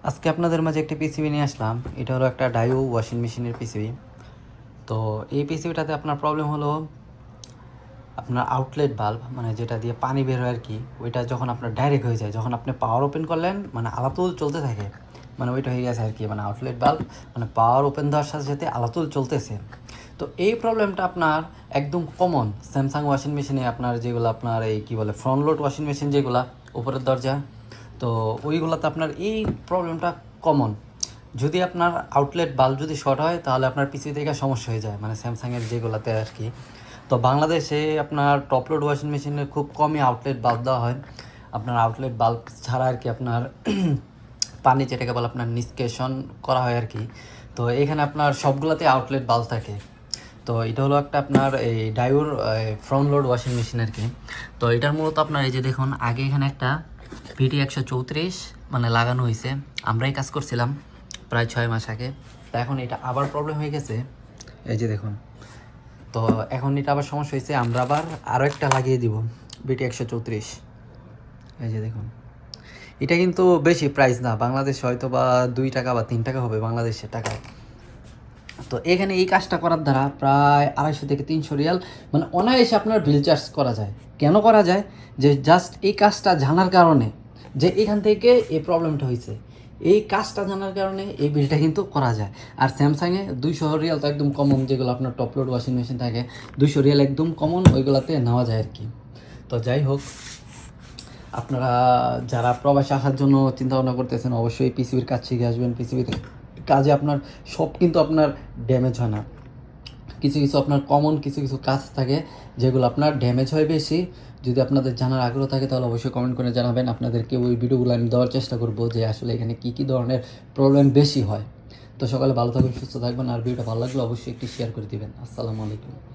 আজকে আপনাদের মাঝে একটা পিসিবি নিয়ে আসলাম। এটা হলো একটা ডাইও ওয়াশিং মেশিনের পিসিবি। তো এই পিসিবিটাতে আপনার প্রবলেম হলো আপনার আউটলেট বাল্ব, মানে যেটা দিয়ে পানি বের হয় আর কি, ওইটা যখন আপনার ডাইরেক্ট হয়ে যায়, যখন আপনি পাওয়ার ওপেন করলেন মানে আলাতুল চলতে থাকে, মানে ওইটা হয়ে গেছে আর কি, মানে আউটলেট বাল্ব মানে পাওয়ার ওপেন দেওয়ার সাথে সাথে আলাতুল চলতেছে। তো এই প্রবলেমটা আপনার একদম কমন স্যামসাং ওয়াশিং মেশিনে, আপনার যেগুলো আপনার এই কী বলে ফ্রন্ট লোড ওয়াশিং মেশিন যেগুলো উপরের দরজা, তো ওইগুলোতে আপনার এই প্রবলেমটা কমন। যদি আপনার আউটলেট বাল্ব যদি শর্ট হয় তাহলে আপনার পিসি থেকে সমস্যা হয়ে যায়, মানে স্যামসাংয়ের যেগুলোতে আর কি। তো বাংলাদেশে আপনার টপ লোড ওয়াশিং মেশিনে খুব কমই আউটলেট বাল্ব দেওয়া হয়। আপনার আউটলেট বাল্ব ছাড়া আর কি আপনার পানি যেটাকে বলে আপনার নিষ্কাশন করা হয় আর কি। তো এখানে আপনার সবগুলোতে আউটলেট বাল্ব থাকে। তো এটা হলো একটা আপনার এই ডায়োর ফ্রন্ট লোড ওয়াশিং মেশিন আর কি। তো এটার মূলত আপনার এই যে দেখুন, আগে এখানে একটা ভিটি 134 মানে লাগানো হয়েছে, আমরাই কাজ করছিলাম প্রায় 6 মাস আগে। তো এখন এটা আবার প্রবলেম হয়ে গেছে, এই যে দেখুন। তো এখন এটা আবার সমস্যা হয়েছে, আমরা আবার আরও একটা লাগিয়ে দিব ভিটি 134। এই যে দেখুন, এটা কিন্তু বেশি প্রাইস না, বাংলাদেশে হয়তো বা 2 টাকা বা 3 টাকা হবে বাংলাদেশের টাকায়। তো এখানে এই কাজটা করার দ্বারা প্রায় 250 থেকে 300 রিয়াল মানে অনায়াসে আপনার বিল চার্জ করা যায়। কেন করা যায়? যে জাস্ট এই কাজটা জানার কারণে, যে এখান থেকে এই প্রবলেমটা হয়েছে, এই কাজটা জানার কারণে এই বিলটা কিন্তু করা যায়। আর স্যামসাংয়ে 200 রিয়াল তো একদম কমন, যেগুলো আপনার টপ লোড ওয়াশিং মেশিন থাকে 200 রিয়াল একদম কমন, ওইগুলোতে নেওয়া যায় আর কি। তো যাই হোক, আপনারা যারা প্রবাসে আসার জন্য চিন্তা ভাবনা করতেছেন অবশ্যই পিসিবির কাজ শিখে আসবেন। পিসিবিতে কাজে আপনার সব কিন্তু আপনার ড্যামেজ হয় না, কিছু কিছু আপনার কমন কিছু কিছু কাজ থাকে যেগুলো আপনার ড্যামেজ হয় বেশি। যদি আপনাদের জানার আগ্রহ থাকে তাহলে অবশ্যই কমেন্ট করে জানাবেন, আপনাদেরকে ওই ভিডিওগুলো আমি দেওয়ার চেষ্টা করব যে আসলে এখানে কী কী ধরনের প্রবলেম বেশি হয়। তো সকালে ভালো থাকবেন, সুস্থ থাকবেন, আর ভিডিওটা ভালো লাগলে অবশ্যই একটি শেয়ার করে দিবেন। আসসালামু আলাইকুম।